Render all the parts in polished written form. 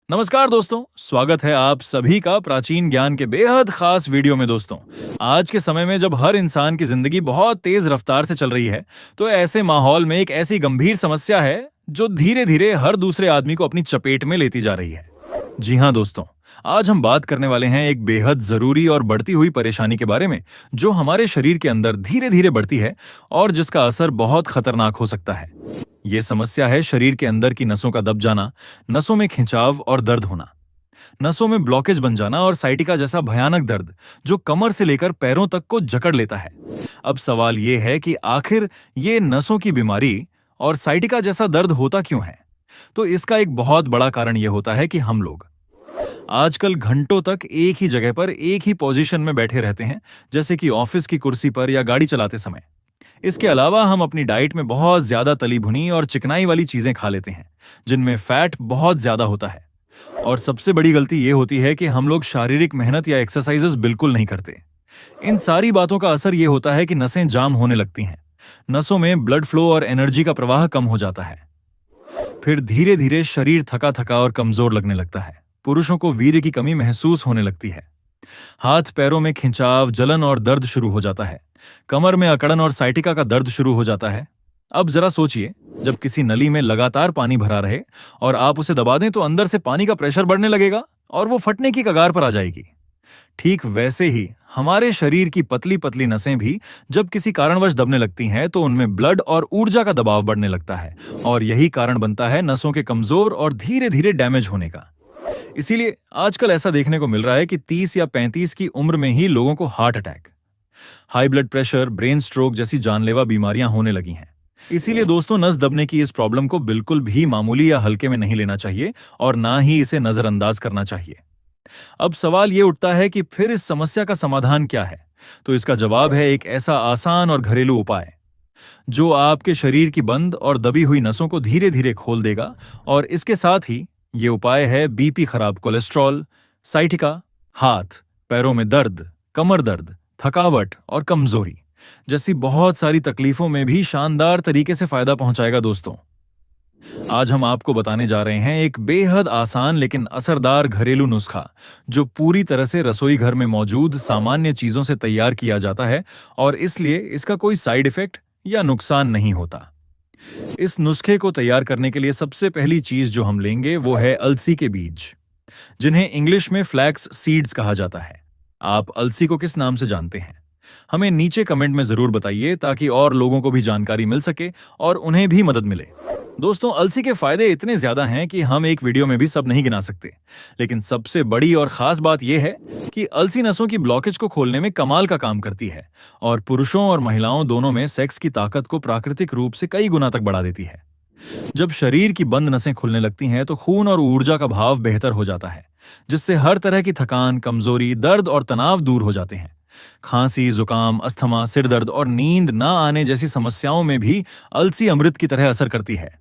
नमस्कार दोस्तों, स्वागत है आप सभी का प्राचीन ज्ञान के बेहद खास वीडियो में दोस्तों। आज के समय में जब हर इंसान की जिंदगी बहुत तेज रफ्तार से चल रही है, तो ऐसे माहौल में एक ऐसी गंभीर समस्या है जो धीरे धीरे हर दूसरे आदमी को अपनी चपेट में लेती जा रही है। जी हाँ दोस्तों, आज हम बात करने वाले हैं एक बेहद जरूरी और बढ़ती हुई परेशानी के बारे में, जो हमारे शरीर के अंदर धीरे धीरे बढ़ती है और जिसका असर बहुत खतरनाक हो सकता है। ये समस्या है शरीर के अंदर की नसों का दब जाना, नसों में खिंचाव और दर्द होना, नसों में ब्लॉकेज बन जाना और साइटिका जैसा भयानक दर्द जो कमर से लेकर पैरों तक को जकड़ लेता है। अब सवाल ये है कि आखिर ये नसों की बीमारी और साइटिका जैसा दर्द होता क्यों है? तो इसका एक बहुत बड़ा कारण यह होता है कि हम लोग आजकल घंटों तक एक ही जगह पर एक ही पोजीशन में बैठे रहते हैं, जैसे कि ऑफिस की कुर्सी पर या गाड़ी चलाते समय। इसके अलावा हम अपनी डाइट में बहुत ज्यादा तली भुनी और चिकनाई वाली चीजें खा लेते हैं, जिनमें फैट बहुत ज्यादा होता है। और सबसे बड़ी गलती यह होती है कि हम लोग शारीरिक मेहनत या एक्सरसाइजेस बिल्कुल नहीं करते। इन सारी बातों का असर यह होता है कि नसें जाम होने लगती हैं, नसों में ब्लड फ्लो और एनर्जी का प्रवाह कम हो जाता है। फिर धीरे धीरे शरीर थका थका और कमजोर लगने लगता है। पुरुषों को वीर्य की कमी महसूस होने लगती है। हाथ पैरों में खिंचाव, जलन और दर्द शुरू हो जाता है। कमर में अकड़न और साइटिका का दर्द शुरू हो जाता है। अब जरा सोचिए, जब किसी नली में लगातार पानी भरा रहे और आप उसे दबा दें तो अंदर से पानी का प्रेशर बढ़ने लगेगा और वो फटने की कगार पर आ जाएगी। ठीक वैसे ही हमारे शरीर की पतली पतली नसें भी जब किसी कारणवश दबने लगती हैं तो उनमें ब्लड और ऊर्जा का दबाव बढ़ने लगता है और यही कारण बनता है नसों के कमजोर और धीरे धीरे डैमेज होने का। इसीलिए आजकल ऐसा देखने को मिल रहा है कि 30 या 35 की उम्र में ही लोगों को heart attack, high blood pressure, brain stroke जैसी जानलेवा बीमारियां होने लगी हैं। इसीलिए दोस्तों, नस दबने की इस प्रॉब्लम को बिल्कुल भी मामूली या हल्के में नहीं लेना चाहिए और ना ही इसे नजरअंदाज करना चाहिए। अब सवाल ये उठता है कि फिर इस समस्या का समाधान क्या है? तो इसका जवाब है एक ऐसा आसान और घरेलू उपाय जो आपके शरीर की बंद और दबी हुई नसों को धीरे धीरे खोल देगा। और इसके साथ ही ये उपाय है बीपी खराब, कोलेस्ट्रॉल, साइटिका, हाथ पैरों में दर्द, कमर दर्द, थकावट और कमजोरी जैसी बहुत सारी तकलीफों में भी शानदार तरीके से फायदा पहुंचाएगा। दोस्तों, आज हम आपको बताने जा रहे हैं एक बेहद आसान लेकिन असरदार घरेलू नुस्खा जो पूरी तरह से रसोई घर में मौजूद सामान्य चीजों से तैयार किया जाता है और इसलिए इसका कोई साइड इफेक्ट या नुकसान नहीं होता। इस नुस्खे को तैयार करने के लिए सबसे पहली चीज जो हम लेंगे वो है अलसी के बीज, जिन्हें इंग्लिश में फ्लैक्स सीड्स कहा जाता है। आप अलसी को किस नाम से जानते हैं? हमें नीचे कमेंट में जरूर बताइए ताकि और लोगों को भी जानकारी मिल सके और उन्हें भी मदद मिले। दोस्तों, अलसी के फायदे इतने ज्यादा हैं कि हम एक वीडियो में भी सब नहीं गिना सकते, लेकिन सबसे बड़ी और खास बात यह है कि अलसी नसों की ब्लॉकेज को खोलने में कमाल का काम करती है और पुरुषों और महिलाओं दोनों में सेक्स की ताकत को प्राकृतिक रूप से कई गुना तक बढ़ा देती है। जब शरीर की बंद नसें खुलने लगती हैं तो खून और ऊर्जा का भाव बेहतर हो जाता है, जिससे हर तरह की थकान, कमजोरी, दर्द और तनाव दूर हो जाते हैं। खांसी, जुकाम, अस्थमा, सिर दर्द और नींद ना आने जैसी समस्याओं में भी अलसी अमृत की तरह असर करती है।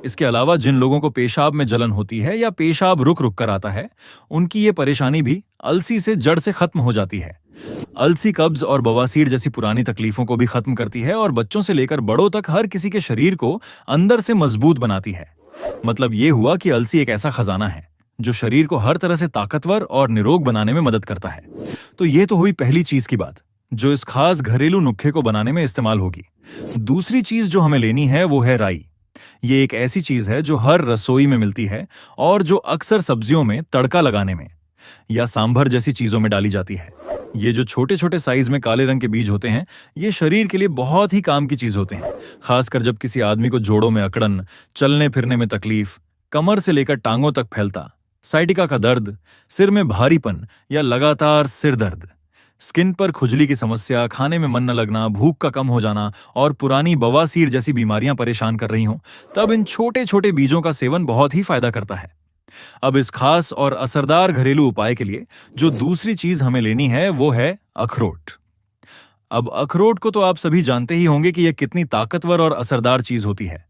इसके अलावा जिन लोगों को पेशाब में जलन होती है या पेशाब रुक रुक कर आता है, उनकी ये परेशानी भी अलसी से जड़ से खत्म हो जाती है। अलसी कब्ज और बवासीर जैसी पुरानी तकलीफों को भी खत्म करती है और बच्चों से लेकर बड़ों तक हर किसी के शरीर को अंदर से मजबूत बनाती है। मतलब ये हुआ कि अलसी एक ऐसा खजाना है जो शरीर को हर तरह से ताकतवर और निरोग बनाने में मदद करता है। तो ये तो हुई पहली चीज की बात जो इस खास घरेलू नुस्खे को बनाने में इस्तेमाल होगी। दूसरी चीज जो हमें लेनी है वो है राई। ये एक ऐसी चीज है जो हर रसोई में मिलती है और जो अक्सर सब्जियों में तड़का लगाने में या सांभर जैसी चीजों में डाली जाती है। ये जो छोटे छोटे साइज में काले रंग के बीज होते हैं, ये शरीर के लिए बहुत ही काम की चीज होते हैं, खासकर जब किसी आदमी को जोड़ों में अकड़न, चलने फिरने में तकलीफ, कमर से लेकर टांगों तक फैलता, साइटिका का दर्द, सिर में भारीपन या लगातार सिर दर्द, स्किन पर खुजली की समस्या, खाने में मन न लगना, भूख का कम हो जाना और पुरानी बवासीर जैसी बीमारियां परेशान कर रही हों, तब इन छोटे छोटे बीजों का सेवन बहुत ही फायदा करता है। अब इस खास और असरदार घरेलू उपाय के लिए जो दूसरी चीज हमें लेनी है वो है अखरोट। अब अखरोट को तो आप सभी जानते ही होंगे कि यह कितनी ताकतवर और असरदार चीज होती है।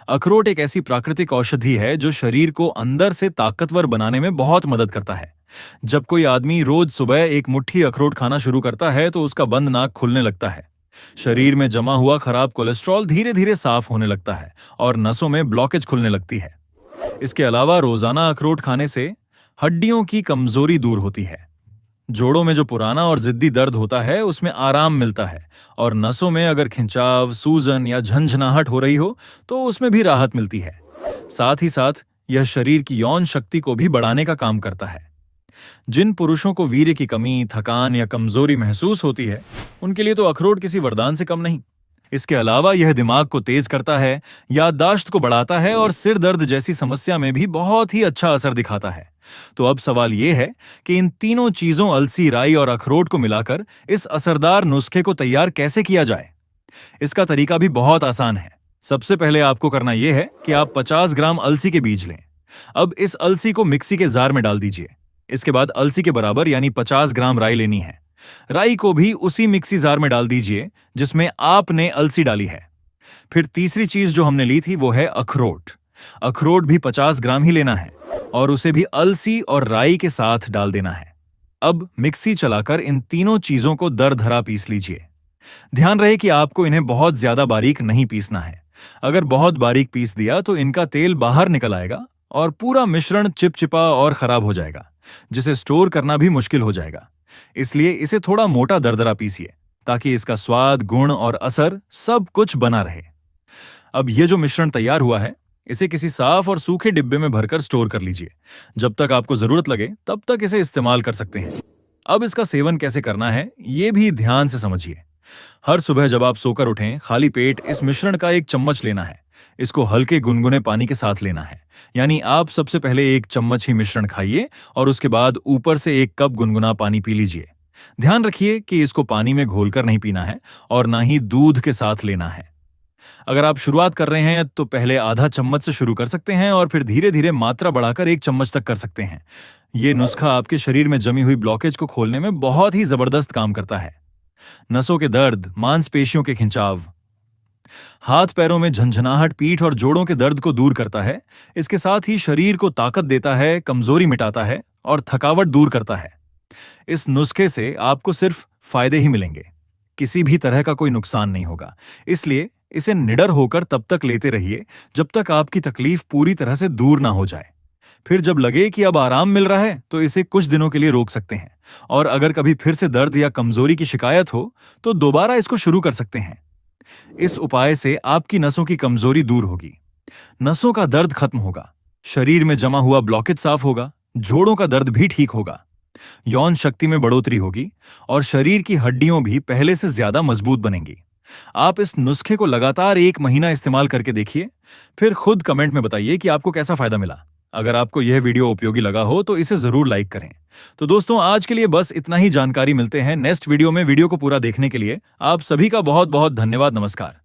अखरोट एक ऐसी प्राकृतिक औषधि है जो शरीर को अंदर से ताकतवर बनाने में बहुत मदद करता है। जब कोई आदमी रोज सुबह एक मुट्ठी अखरोट खाना शुरू करता है तो उसका बंद नाक खुलने लगता है, शरीर में जमा हुआ खराब कोलेस्ट्रॉल धीरे धीरे साफ होने लगता है और नसों में ब्लॉकेज खुलने लगती है। इसके अलावा रोजाना अखरोट खाने से हड्डियों की कमजोरी दूर होती है। जोड़ों में जो पुराना और जिद्दी दर्द होता है उसमें आराम मिलता है, और नसों में अगर खिंचाव, सूजन या झंझनाहट हो रही हो तो उसमें भी राहत मिलती है। साथ ही साथ यह शरीर की यौन शक्ति को भी बढ़ाने का काम करता है। जिन पुरुषों को वीर्य की कमी, थकान या कमजोरी महसूस होती है, उनके लिए तो अखरोट किसी वरदान से कम नहीं। इसके अलावा यह दिमाग को तेज करता है, याददाश्त को बढ़ाता है और सिर दर्द जैसी समस्या में भी बहुत ही अच्छा असर दिखाता है। तो अब सवाल यह है कि इन तीनों चीजों अलसी, राई और अखरोट को मिलाकर इस असरदार नुस्खे को तैयार कैसे किया जाए। इसका तरीका भी बहुत आसान है। सबसे पहले आपको करना यह है कि आप 50 ग्राम अलसी के बीज लें। अब इस अलसी को मिक्सी के जार में डाल दीजिए। इसके बाद अलसी के बराबर यानी 50 ग्राम राई लेनी है। राई को भी उसी मिक्सी जार में डाल दीजिए जिसमें आपने अलसी डाली है। फिर तीसरी चीज जो हमने ली थी वो है अखरोट। अखरोट भी 50 ग्राम ही लेना है और उसे भी अलसी और राई के साथ डाल देना है। अब मिक्सी चलाकर इन तीनों चीजों को दरदरा पीस लीजिए। ध्यान रहे कि आपको इन्हें बहुत ज्यादा बारीक नहीं पीसना है। अगर बहुत बारीक पीस दिया तो इनका तेल बाहर निकल आएगा और पूरा मिश्रण चिपचिपा और खराब हो जाएगा, जिसे स्टोर करना भी मुश्किल हो जाएगा। इसलिए इसे थोड़ा मोटा दरदरा पीसिए ताकि इसका स्वाद, गुण और असर सब कुछ बना रहे। अब ये जो मिश्रण तैयार हुआ है, इसे किसी साफ और सूखे डिब्बे में भरकर स्टोर कर लीजिए। जब तक आपको जरूरत लगे तब तक इसे इस्तेमाल कर सकते हैं। अब इसका सेवन कैसे करना है ये भी ध्यान से समझिए। हर सुबह जब आप सोकर उठें, खाली पेट इस मिश्रण का 1 चम्मच लेना है। इसको हल्के गुनगुने पानी के साथ लेना है। यानी आप सबसे पहले 1 चम्मच ही मिश्रण खाइए और उसके बाद ऊपर से 1 कप गुनगुना पानी पी लीजिए। ध्यान रखिए कि इसको पानी में घोलकर नहीं पीना है और ना ही दूध के साथ लेना है। अगर आप शुरुआत कर रहे हैं तो पहले आधा चम्मच से शुरू कर सकते हैं और फिर धीरे धीरे मात्रा बढ़ाकर 1 चम्मच तक कर सकते हैं। ये नुस्खा आपके शरीर में जमी हुई ब्लॉकेज को खोलने में बहुत ही जबरदस्त काम करता है। नसों के दर्द, मांसपेशियों के खिंचाव, हाथ पैरों में झंझनाहट, पीठ और जोड़ों के दर्द को दूर करता है। इसके साथ ही शरीर को ताकत देता है, कमजोरी मिटाता है और थकावट दूर करता है। इस नुस्खे से आपको सिर्फ फायदे ही मिलेंगे, किसी भी तरह का कोई नुकसान नहीं होगा। इसलिए इसे निडर होकर तब तक लेते रहिए जब तक आपकी तकलीफ पूरी तरह से दूर ना हो जाए। फिर जब लगे कि अब आराम मिल रहा है तो इसे कुछ दिनों के लिए रोक सकते हैं, और अगर कभी फिर से दर्द या कमजोरी की शिकायत हो तो दोबारा इसको शुरू कर सकते हैं। इस उपाय से आपकी नसों की कमजोरी दूर होगी, नसों का दर्द खत्म होगा, शरीर में जमा हुआ ब्लॉकेज साफ होगा, जोड़ों का दर्द भी ठीक होगा, यौन शक्ति में बढ़ोतरी होगी और शरीर की हड्डियां भी पहले से ज्यादा मजबूत बनेंगी। आप इस नुस्खे को लगातार 1 महीना इस्तेमाल करके देखिए, फिर खुद कमेंट में बताइए कि आपको कैसा फायदा मिला। अगर आपको यह वीडियो उपयोगी लगा हो तो इसे जरूर लाइक करें। तो दोस्तों, आज के लिए बस इतना ही जानकारी। मिलते हैं नेक्स्ट वीडियो में। वीडियो को पूरा देखने के लिए आप सभी का बहुत बहुत धन्यवाद। नमस्कार।